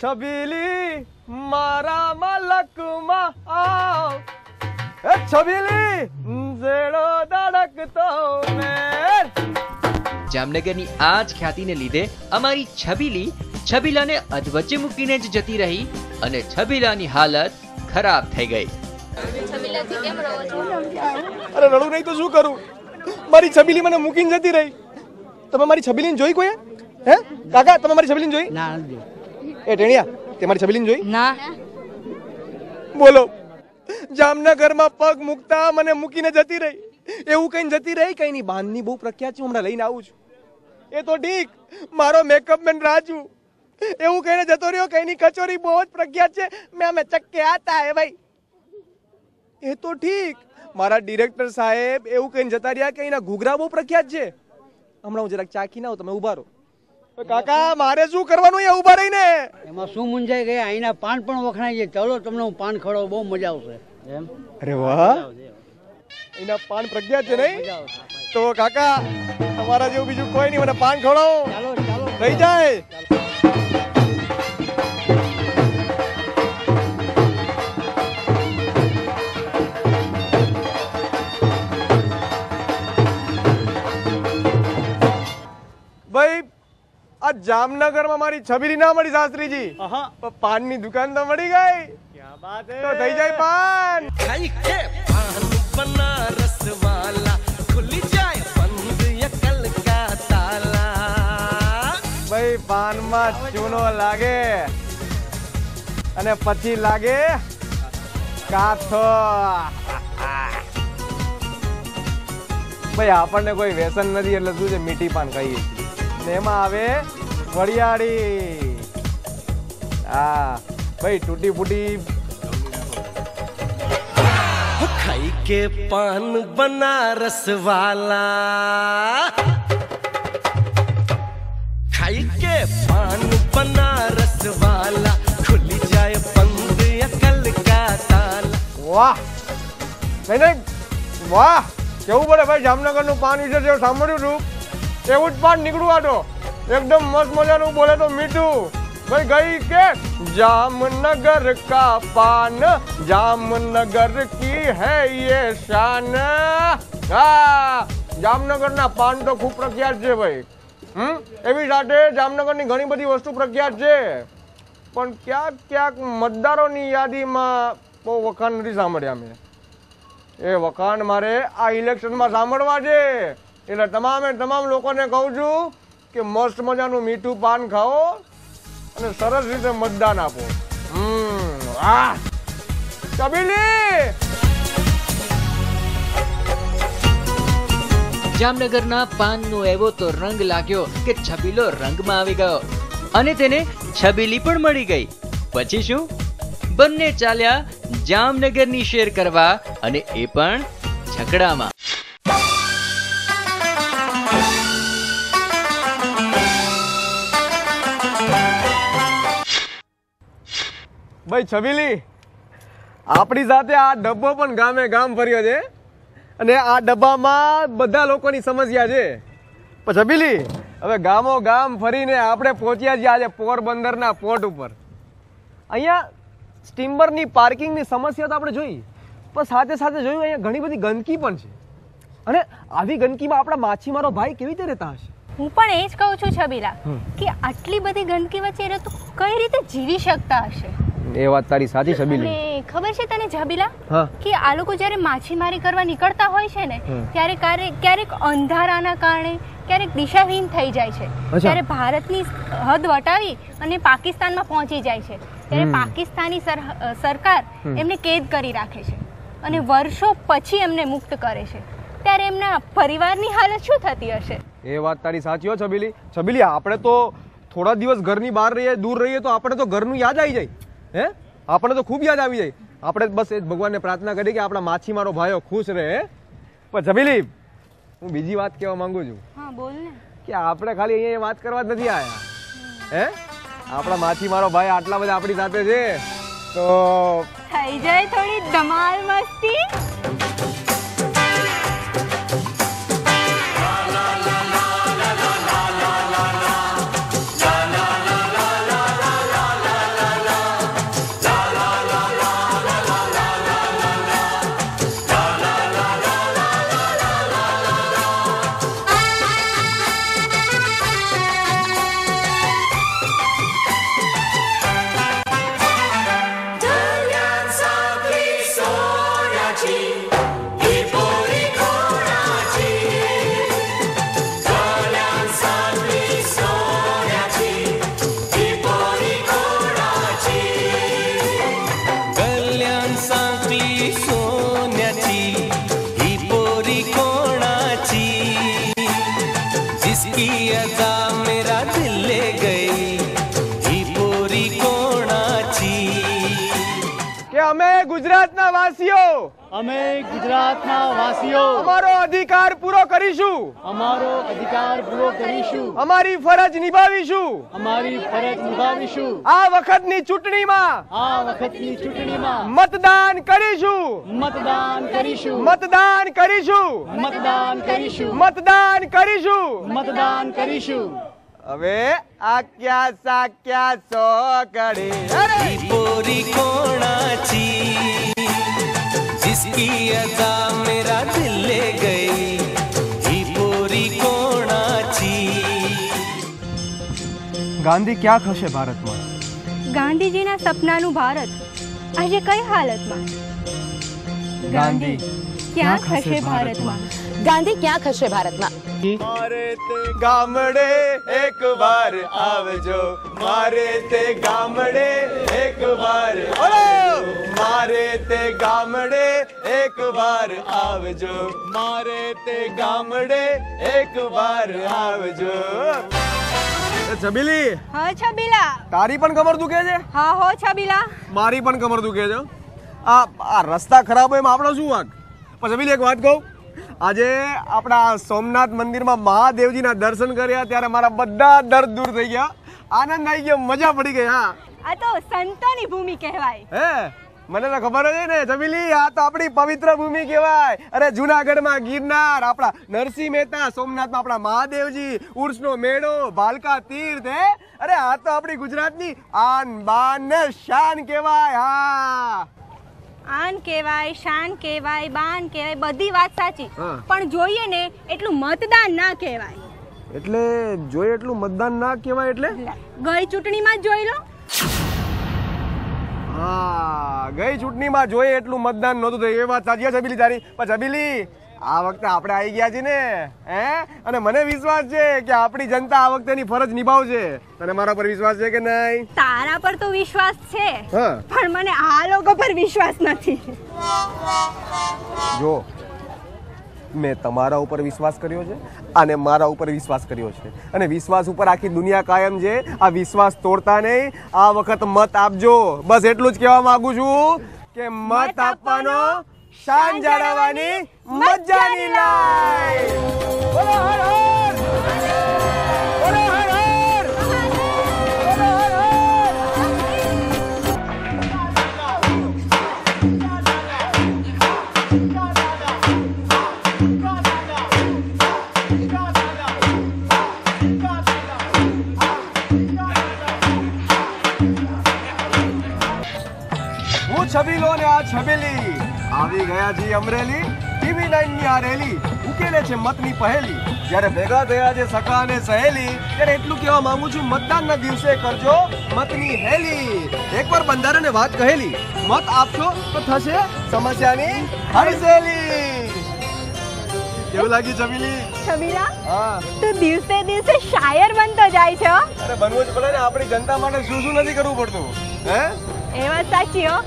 છબીલી મારા મલકમાં આવ, એ છબીલી જેડો ધડકતો મેર. જામનગરની આ જ ખ્યાતિને લીધે અમારી છબીલી છબીલાને અધવચ્ચે મૂકીને જ જતી રહી અને છબીલાની હાલત ખરાબ થઈ ગઈ. અરે રડું નહીં તો શું કરું, મારી છબીલી મને મૂકીને જતી રહી. તમે મારી છબીલીને જોઈ કોઈ? હે કાકા, તમે મારી છબીલીને જોઈ? ના. એ ટેણિયા, તે મારી છબીલીને જોઈ? ના. બોલો, જામનગરમાં પગ મૂકતા મને મૂકીને જતી રહી. એવું કઈ જતી રહી, કઈ ની બાંધની બહુ પ્રખ્યાત છે, હમણાં લઈને આવું છું. એ તો ઠીક, મારો મેકઅપ મેન રાજુ એવું કહીને જતો રહ્યો, કઈ ની કચોરી બહુ જ પ્રખ્યાત છે, મેં ચક્કે આતા હે ભાઈ. એ તો ઠીક, મારા ડિરેક્ટર સાહેબ એવું કહીને જતા રહ્યા, કઈ ના ઘૂઘરા બહુ પ્રખ્યાત છે. હમણાં હું જરાક ચાખી ના, તમે ઉભા રહો. કાકા, મારે શું કરવાનું એ ઉભા રહીને? એમાં શું મૂંઝાઈ ગયા? અહીંના પાન પણ વખણાય છે. ચાલો તમને હું પાન ખવડાવું, બહુ મજા આવશે. એમ? અરે વાહ, એના પાન પ્રખ્યાત છે નહીં? તો કાકા, તમારા જેવું બીજું કોઈ નહીં, મને પાન ખવડાવો. ચાલો ચાલો, થઈ જાય. ભાઈ, આ જામનગરમાં મારી છબીલી ના મળી શાસ્ત્રીજી, પાનની દુકાન તો મળી ગઈ. તો થઈ જાય પાન. बनारस वाला खुल जाए बंद ये कल का ताला. ભાઈ, પાનમાં ચૂનો લાગે અને પછી લાગે કાથો. ભાઈ, આપણને કોઈ વ્યસન નથી એટલે શું છે, મીઠી પાન ખાઈએ છીએ. ને એમાં આવે વરિયાળી. હા ભાઈ, તૂટી ફૂટી खाई के पान बनारस वाला, खाई के पान बनारस वाला खुल जाए बंद ये कल का ताला. વાહ, નહીં વાહ, કેવું પડે ભાઈ. જામનગરનું પાન વિશે જે સાંભળ્યું હતું એવું જ પાન નીકળ્યું. આ તો એકદમ મસ્ત મજાનું, બોલે તો મીઠું. ભાઈ ગઈ કે जामनगर का पान जामनगर की है ये शान. હા, જામનગરના પાન તો ખૂબ પ્રખ્યાત છે ભાઈ. એવી સાથે જામનગરની ઘણી બધી વસ્તુ પ્રખ્યાત છે, પણ ક્યાંક ક્યાંક મતદારોની યાદીમાં બહુ વખાણ નથી સાંભળ્યા મેં. એ વખાણ મારે આ ઇલેક્શનમાં સાંભળવા છે. એટલે તમામ લોકોને કહું છું કે મસ્ત મજાનું મીઠું પાન ખાઓ અને સરસ રીતે મતદાન આપો. છબીલી, જામનગરના પાનનો એવો તો રંગ લાગ્યો કે છબીલો રંગમાં આવી ગયો અને તેને છબીલી પણ મળી ગઈ. પછી શું, બંને ચાલ્યા જામનગરની શેર કરવા, અને એ પણ છકડામાં. ભાઈ છબીલી, આપણી સાથે આ ડબ્બો પણ ગામે ગામ ફર્યો છે અને આ ડબ્બામાં બધા લોકોની સમસ્યા છે. પણ છબીલી, હવે ગામો ગામ ફરીને આપણે પહોંચ્યા છીએ આજે પોરબંદરના પોર્ટ ઉપર. અહીંયા સ્ટીમરની પાર્કિંગની સમસ્યા તો આપણે જોઈ, પણ સાથે સાથે જોયું અહીંયા ઘણી બધી ગંદકી પણ છે. અને આવી ગંદકીમાં આપણા માછીમારો ભાઈ કેવી રીતે રહેતા હશે? હું પણ એ જ કહું છું છબીલા, કે આટલી બધી ગંદકી વચ્ચે એ તો કઈ રીતે જીવી શકતા હશે? એ વાત તારી સાચી છબીલી. ખબર છે તને છબીલા, કે આ લોકો જ્યારે માછીમારી કરવા નીકળતા હોય છે ને, ત્યારે ક્યારેક અંધારાના કારણે ક્યારેક દિશાહીન થઈ જાય છે. ત્યારે ભારતની હદ વટાવી અને પાકિસ્તાનમાં પહોંચી જાય છે. ત્યારે પાકિસ્તાની સરકાર એમને કેદ કરી રાખે છે અને વર્ષો પછી એમને મુક્ત કરે છે. ત્યારે એમના પરિવારની હાલત શું થતી હશે? એ વાત તારી સાચી હો છબીલી. છબીલી, આપણે તો થોડા દિવસ ઘરની બહાર રહીએ, દૂર રહીએ તો આપણે તો ઘરનું યાદ આવી જાય. હે, આપણે તો ખૂબ યાદ આવી જાય. આપણે બસ એ ભગવાનને પ્રાર્થના કરી કે આપણા માછીમારો ભાઈઓ ખુશ રહે. પણ છબીલી, હું બીજી વાત કહેવા માંગુ છું. હા, બોલ ને. કે આપણે ખાલી અહીંયા વાત કરવા જ નથી આયા. હે, આપણા માછીમારો ભાઈ આટલા બધા આપણી સાથે છે તો થઈ જાય થોડી ધમાલ મસ્તી. અમે ગુજરાતના વાસીઓ અમારો અધિકાર પૂરો કરીશું. અમારો અધિકાર પૂરો કરીશું. અમારી ફરજ નિભાવીશું. અમારી ફરજ નિભાવીશું. આ વખતની ચૂંટણીમાં મતદાન કરીશું. મતદાન કરીશું. મતદાન કરીશું. મતદાન કરીશું. મતદાન કરીશું. મતદાન કરીશું. હવે આક્યા સાક્યા સો કરે पूरी कोणाची जिसकी अदा मेरा दिल ले गई ही पूरी कोणाची. ગાંધી ક્યાં ખસે ભારતમાં? ગાંધીજીના સપનાનું ભારત આજે કઈ હાલતમાં? ગાંધી ક્યાં ખસે ભારતમાં? ગાંધી ક્યાં ખસે ભારતમાં? મારે તે ગામડે એક વાર આવજો. મારે તે ગામડે એક વાર મારે તે ગામડે એક વાર આવજો. મારે તે ગામડે એક વાર આવજો. છબીલી, હા છબીલા. તારી પણ કમર દુખે છે? હા હો છબીલા. મારી પણ કમર દુખે છે. આ રસ્તા ખરાબ હોય એમાં આપણો શું વાંક? પણ છબીલી એક વાત કહું, આજે આપણા સોમનાથ મંદિરમાં મહાદેવજીના દર્શન કર્યા ત્યારે મારા બધા દર્દ દૂર થઈ ગયા. આનંદ આવી ગયો, મજા પડી ગઈ. હા, આ તો સંતોની ભૂમિ કહેવાય. હે મને તો ખબર જ ને છબીલી, આ તો આપણી પવિત્ર ભૂમિ કહેવાય. અરે જુનાગઢમાં ગિરનાર, આપણા નરસિંહ મહેતા, સોમનાથમાં આપણા મહાદેવજી, ઉર્સનો મેળો, ભાલકા તીર્થ. હે અરે આ તો આપણી ગુજરાતની આન બાન ને શાન કહેવાય. હા, આન કહેવાય, શાન કહેવાય, બાન કહેવાય, બધી વાત સાચી. હા. પણ જોઈએ ને એટલું મતદાન ના કહેવાય. એટલે જોઈએ એટલું મતદાન ના કહેવાય. એટલે ગઈ ચૂંટણીમાં જ જોઈ લો. હા, ગઈ ચૂંટણીમાં જોઈએ એટલું મતદાન નહોતું થયું. એ વાત સાચી છે છબીલી તારી. પણ છબીલી, આ વખતે આપણે આવી ગયા છીએ ને, હે, અને મને વિશ્વાસ છે કે આપણી જનતા આ વખતેની ફરજ નિભાવશે. તને મારા પર વિશ્વાસ છે કે નહીં? તારા પર તો વિશ્વાસ છે, હા. પણ મને આ લોકો પર વિશ્વાસ નથી. જો મેં તમારા ઉપર વિશ્વાસ કર્યો છે અને મારા ઉપર વિશ્વાસ કર્યો છે, અને વિશ્વાસ ઉપર આખી દુનિયા કાયમ છે. આ વિશ્વાસ તોડતા નહીં. આ વખત મત આપજો. બસ એટલું જ કહેવા માંગુ છું કે મત આપવાનો શાન જાળવવાની મજાની લાઈ. બોલો હર હર! બોલો હર હર! બોલો હર હર! હું છબીલો ને આ છબીલી આવી ગયા છીએ અમરેલી. TV9 ની આ રેલી ઉકેલે છે મતની પહેલી. જ્યારે ભેગા થયા છે સખા અને સહેલી, ત્યારે એટલું કહેવા માંગુ છું, મતદાનના દિવસે કરજો મતની હેલી. એકવાર બંધારણે વાત કહેલી, મત આપશો તો થશે સમસ્યાની હડસેલી. કેવું લાગ્યું છબીલી? છબીલા, હા, તું દિવસે દિવસે શાયર બનતો જાય છે. હો. અરે બનવું જ પડે ને. આપણી જનતા માટે શું શું નથી કરવું પડતું? હે, એ વાત સાચી હો.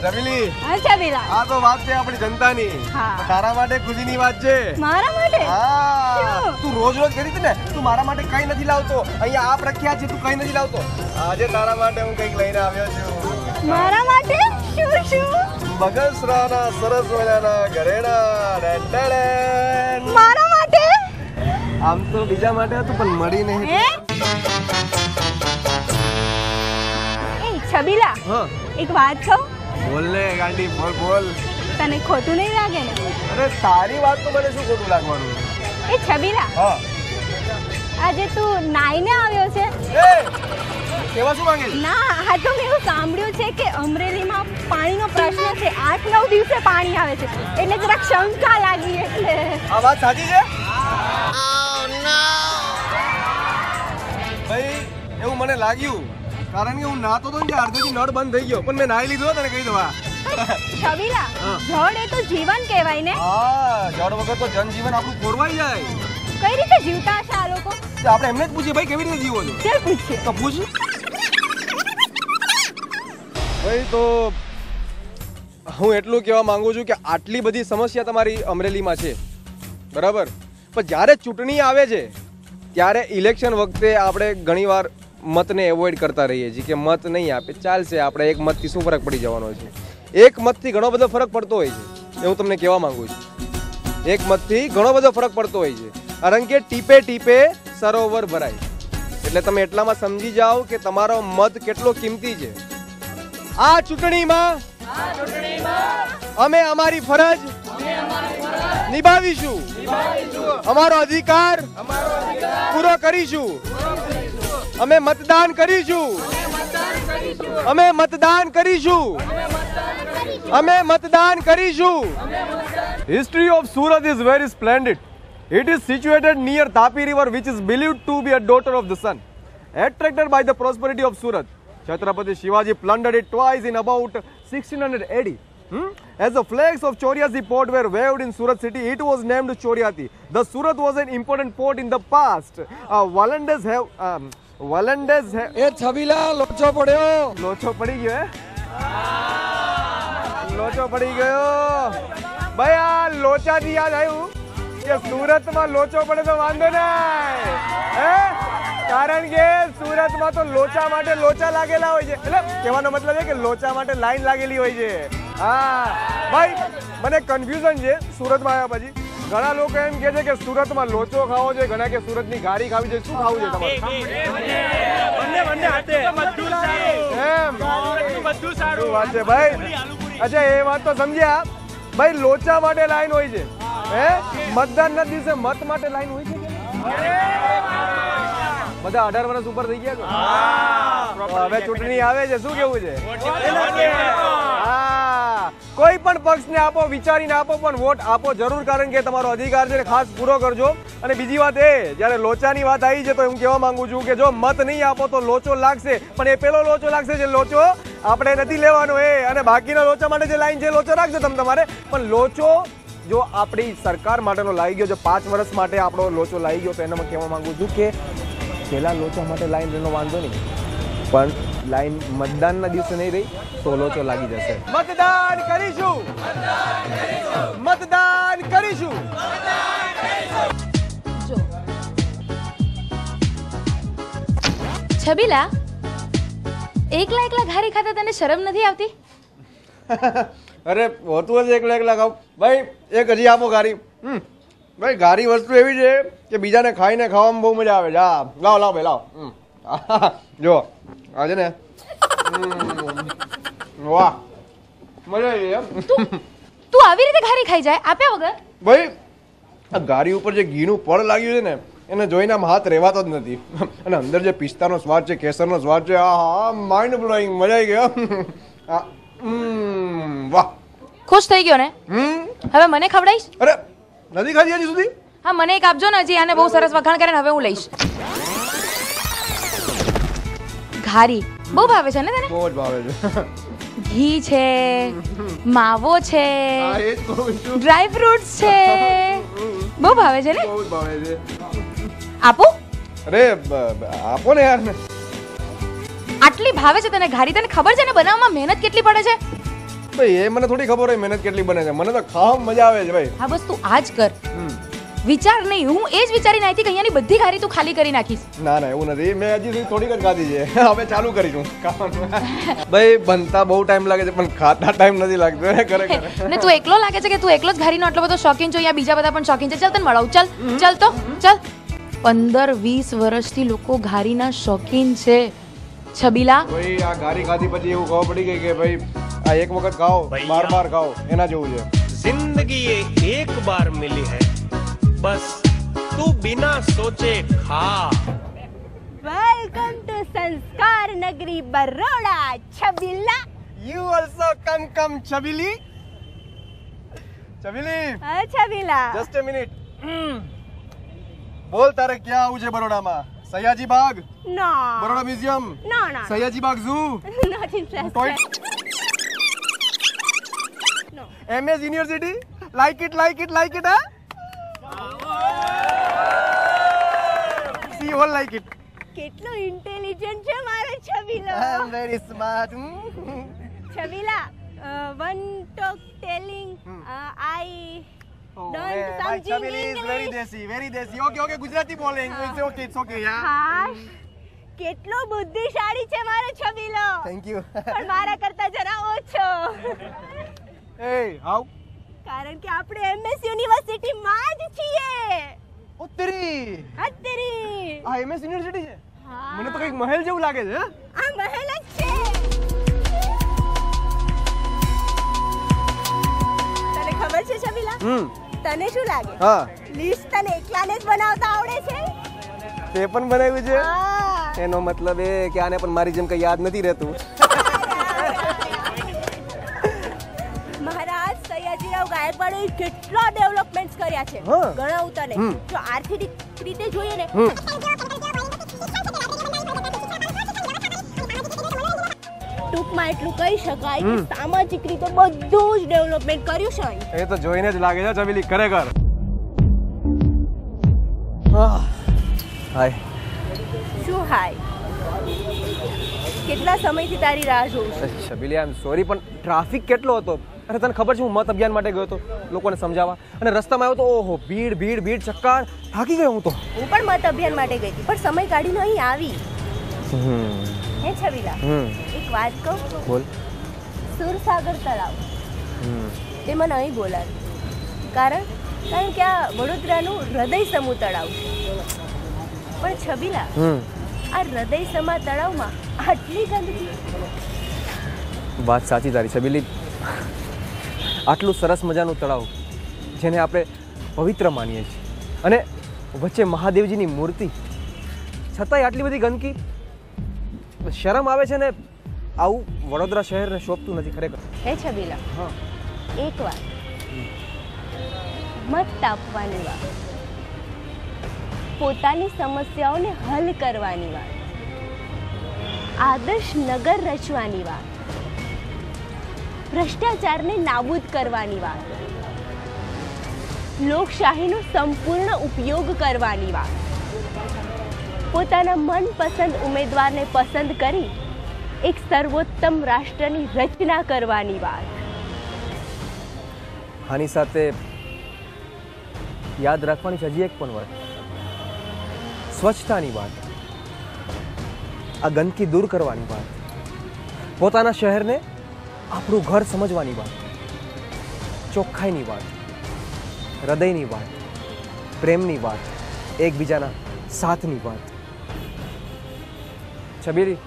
છબીલી, હા છબીલા. આ તો વાત છે આપણી જનતાની. હા. તારા માટે ખુશીની વાત છે. મારા માટે હા, શું? તું રોજ રોજ કરી હતી ને, તું મારા માટે કઈ નથી લાવતો. અહીંયા આપ રખ્યા છે, તું કઈ નથી લાવતો. આજે તારા માટે હું કઈક લઈને આવ્યો છું. મારા માટે શું શું? બગસરાના સરસ મજાના ઘરેણા. ડેડેડેન. મારા માટે આમ તો બીજા માટે હતું પણ મળી નહીં. હે? એ છબીલા, હા, એક વાત કહું, બોલ ને ગાંડી, બોલ બોલ. તને ખોટું નહીં લાગે ને? અરે તારી વાત તો મને શું ખોટું લાગવાનું? એ છબીલા, હા, આજે તું નાઈને આવ્યો છે? એ કેવા શું માંગે છે? ના, આ તો મેં એવું સાંભળ્યું છે કે અમરેલીમાં પાણીનો પ્રશ્ન છે. 8-9 દિવસે પાણી આવે છે, એટલે જરાક શંકા લાગી. એટલે આ વાત સાચી છે? ભાઈ એવું મને લાગ્યું, કારણ કે હું નાતો તો ને અડધેથી નળ બંધ થઈ ગયો, પણ મેં નાહી લીધો તને કહી દવા. છબીલા, હા. જળ એ તો જીવન કહેવાય ને. હા, જળ વગર તો જનજીવન આપણું ખોરવાઈ જાય. કઈ રીતે જીવતા હશે આ લોકો? તો આપણે એમને જ પૂછીએ, ભાઈ કેવી રીતે જીવો છો? ચાલ પૂછીએ. તો પૂછ. ભાઈ તો હું એટલું કહેવા માંગુ છું કે આટલી બધી સમસ્યા તમારી અમરેલીમાં છે, બરાબર, પણ જ્યારે ચૂંટણી આવે છે ત્યારે ઇલેક્શન વખતે આપણે ઘણીવાર મતને એવોઇડ કરતા રહીએ છીએ કે મત નહીં આપે ચાલશે, આપણે એક મતથી શું ફરક પડી જવાનો છે. એક મતથી ઘણો બધો ફરક પડતો હોય છે, એ હું તમને કહેવા માંગુ છું. એક મતથી ઘણો બધો ફરક પડતો હોય છે, કારણ કે ટીપે ટીપે સરોવર ભરાય. એટલે તમે એટલામાં સમજી જાઓ કે તમારો મત કેટલો કિંમતી છે. આ ચૂંટણીમાં અમે અમારી ફરજ નિભાવીશું, અમારો અધિકાર પૂરો કરીશું. અમે મતદાન કરીશું, અમે મતદાન કરીશું, અમે મતદાન કરીશું. History of Surat is very splendid. It is situated near Tapi river, which is believed to be a daughter of the sun. Attracted by the prosperity of Surat, Chhatrapati Shivaji plundered it twice in about 1600 AD. As the flags of Choriati port were waved in Surat city, it was named Choriati. The Surat was an important port in the past. Walandes have એ છબીલા લોચો પડ્યો, લોચો પડી ગયો, લોચો પડી ગયો. ભાઈ આ લોચાથી યાદ આવ્યું કે સુરતમાં લોચો પડે તો વાંધો નહીં, કારણ કે સુરતમાં તો લોચા માટે લોચા લાગેલા હોય છે. એટલે કહેવાનો મતલબ છે કે લોચા માટે લાઈન લાગેલી હોય છે. હા ભાઈ, મને કન્ફ્યુઝન છે સુરતમાં આવ્યા પછી. ઘણા લોકો એમ કહે છે કે સુરતમાં લોચો ખાવો જોઈએ, ઘણા કે સુરતની ઘારી ખાવી જોઈએ. શું ખાવું જોઈએ તમારે? વાત છે ભાઈ. અચ્છા, એ વાત તો સમજ્યા. ભાઈ લોચા માટે લાઈન હોય છે, મતદાનના દિવસે મત માટે લાઈન હોય છે. બધા 18 વર્ષ ઉપર થઈ ગયા. હવે ચૂંટણી આવે છે, શું કેવું છે? હા, કોઈ પણ પક્ષને આપો, વિચારીને આપો, પણ વોટ આપો જરૂર, કારણ કે તમારો અધિકાર છે, ખાસ પૂરો કરજો. અને બીજી વાત એ, જ્યારે લોચાની વાત આવી છે તો હું કહેવા માંગુ છું કે જો મત નહીં આપો તો લોચો લાગશે, પણ એ પેલો લોચો લાગશે જે લોચો આપણે નથી લેવાનો. અને બાકીના લોચા માટે જે લાઈન છે લોચો રાખજો તમારે, પણ લોચો જો આપણી સરકાર માટેનો લાગી ગયો, જો 5 વર્ષ માટે આપણો લોચો લાગી ગયો, તો એનામાં કહેવા માંગુ છું કે પેલા લોચા માટે લાઈન એનો વાંધો નહીં, પણ લાઈન મતદાનના દિવસે નહીં રહી તો લોચો લાગી જશે. મતદાન કરીશું, મતદાન કરીશું. છબીલા, એકલા એકલા ઘારી ખાતા તને શરમ નથી આવતી? અરે હોતું હશે એકલા એકલા ખાવ. ભાઈ એક હજી આપો ગારી. ભાઈ ગારી વસ્તુ એવી છે કે બીજાને ખાઈને ખાવામાં બહુ મજા આવે છે. હા લાવો લાવો ભાઈ લાવો. જો આ છે ને, વાહ મજા આવી એમ. તું આવી રીતે ઘારી ખાઈ જાય આપ્યા વગર? ભાઈ આ ગારી ઉપર જે ઘીનું પડ લાગ્યું છે ને, એને જોઈને આમ હાથ રહેવાતો જ નથી. અને અંદર જે પિસ્તાનો સ્વાદ છે, કેસરનો સ્વાદ છે, હા માઇન્ડ બ્લોઈંગ, મજા આવી ગયો. વાહ, ખુશ થઈ ગયો ને? હવે મને ખવડાવીશ? અરે નથી ખાધી હજી સુધી? હા મને એક આપજો ને, હજી આને બહુ સરસ વખાણ કરે ને હવે હું લઈશ. ઘારી બહુ ભાવે છે ને તને? બહુ જ ભાવે છે. ઘી છે, માવો છે, હા એ જ કહું છું. ડ્રાય ફ્રૂટ્સ છે, બહુ ભાવે છે ને? બહુ જ ભાવે છે. આપો? અરે આપો ને યાર. આટલી ભાવે છે તને ઘારી, તને ખબર છે ને બનાવવામાં મહેનત કેટલી પડે છે? ભાઈ એ મને થોડી ખબર હોય મહેનત કેટલી બને છે, મને તો ખાવામાં મજા આવે છે ભાઈ. હા બસ તું આજ કર, વિચાર નહીં. હું એ જ વિચારીને આવી હતી કે અહીંયાની બધી ઘારી તું ખાલી કરી નાખીશ. ના ના એવું નથી, મેં હજી સુધી થોડીક જ ખાધી છે, હવે ચાલુ કરીશું ખાવાનું. ભાઈ બનતા બહુ ટાઈમ લાગે છે પણ ખાતા ટાઈમ નથી લાગતો ખરેખર. ને તું એકલો લાગે છે કે તું એકલો જ ઘારીનો આટલો બધો શોખીન છો? અહીંયા બીજા બધા પણ શોખીન છે. ચાલ તને મળાવું, ચાલ ચાલ તો ચાલ. 15-20 વર્ષથી લોકો ઘારીના શોખીન છે. છબીલા ભાઈ આ ઘારી ખાધી પછી એવું ખબર પડી ગઈ કે ભાઈ આ એક વખત ખાઓ, બાર બાર ખાઓ, એના જેવું છે. जिंदगी ये एक बार मिली है, बस तू बिना सोचे खा. વેલકમ ટુ સંસ્કાર નગરી Baroda. છબીલા, You also come Chabili. Chabili. હા છબીલા. Just a minute. બોલ તારે ક્યાં આવું છે બરોડામાં? Sayaji Baug, no Baroda museum, no no Sayaji Baug zoo, not interested. MS university, like it હા. See all like it. કેટલો ઇન્ટેલિજન્ટ છે મારો છબીલો. I am very smart. છબીલા, one talk telling I don't something Chabili is very English. desi, very desi. Okay, Gujarati બોલે, it's okay, yeah. હાશ, કેટલો બુદ્ધિશાળી છે મારો છબીલો. Thank you. પણ મારા કરતા જરા ઓછો. એ હાઉ? કારણ કે આપણે એમએસ યુનિવર્સિટી માં જ છીએ. ઉત્તરી. અત્તરી. આ એમએસ યુનિવર્સિટી છે? હા. મને તો કંઈક મહેલ જેવું લાગે છે. આ મહેલ જ છે. તને ખબર છે છબીલા? તને શું લાગે? હા. લિસ્ટ તને એકલાને જ બનાવતા આવડે છે? તે પણ બનાવ્યું છે? હા. એનો મતલબ એ કે આને પણ મારી જેમ કઈ યાદ નથી રહેતું. મહારાજ સયાજીરાવ ગાયકવાડે કેટલા ડેવલપમેન્ટ્સ કર્યા છે. હા. ગણાવું તને. જો આર્થિક રીતે જોઈએ ને ટૂંકમાં એટલું કહી શકાય કે સામાજિક રીતે બધું જ ડેવલપમેન્ટ કર્યું છે. એ તો જોઈને જ લાગે છે છબીલી, ખરેખર. હાય. શું હાય? કેટલા સમયથી તારી રાહ જોઉં છું. છબીલી, આઈ એમ સોરી, પણ ટ્રાફિક કેટલો હતો. અરે તને ખબર છે હું મત અભિયાન માટે ગયો હતો લોકોને સમજાવવા, અને રસ્તામાં આવ્યો તો ઓહો ભીડ ભીડ ભીડ, ચક્કર, થાકી ગયો હું તો. હું પણ મત અભિયાન માટે ગઈ હતી, પણ સમય કાઢીને અહીં આવી. હે છબીલા, એક વાત કહું? બોલ. સુરસાગર તળાવ તે મને અહીં બોલાવ્યું. કારણ કે આ વડોદરાનું હૃદય સમૂહ તળાવ છે. પણ છબીલા, આ હૃદય સમા તળાવમાં આટલી ગંદકી. વાત સાચી તારી છબીલી. આટલું સરસ મજાનું તળાવ જેને આપણે પવિત્ર માનીએ છીએ, અને વચ્ચે મહાદેવજીની મૂર્તિ, છતાંય આટલી બધી ગંદકી. શરમ આવે છે ને. આવું વડોદરા શહેરને શોભતું નથી ખરેખર. હે છબીલા, હા. એક વાત, મત આપવાની વાત, પોતાની સમસ્યાઓને હલ કરવાની વાત, આદર્શ નગર રચવાની વાત, ભ્રષ્ટાચારને નાબૂદ કરવાની વાત, લોકશાહીનો સંપૂર્ણ ઉપયોગ કરવાની વાત, પોતાના મનપસંદ ઉમેદવારને પસંદ કરી એક સર્વોત્તમ રાષ્ટ્રની રચના કરવાની વાત. આની સાથે યાદ રાખવાની છે હજી એક પણ વાત, સ્વચ્છતાની વાત, આ ગંદકી દૂર કરવાની વાત, પોતાના શહેરને આપણું ઘર સમજવાની વાત, ચોખ્ખાઈની વાત, હૃદયની વાત, પ્રેમની વાત, એકબીજાના સાથની વાત. છબીલી,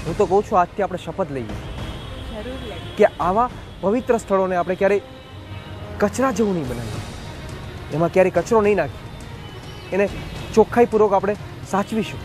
હું તો કહું છું આજથી આપણે શપથ લઈએ કે આવા પવિત્ર સ્થળોને આપણે ક્યારેય કચરા જેવું નહીં બનાવીએ, એમાં ક્યારેય કચરો નહીં નાખીએ, એને ચોખ્ખાઈપૂર્વક આપણે સાચવીશું.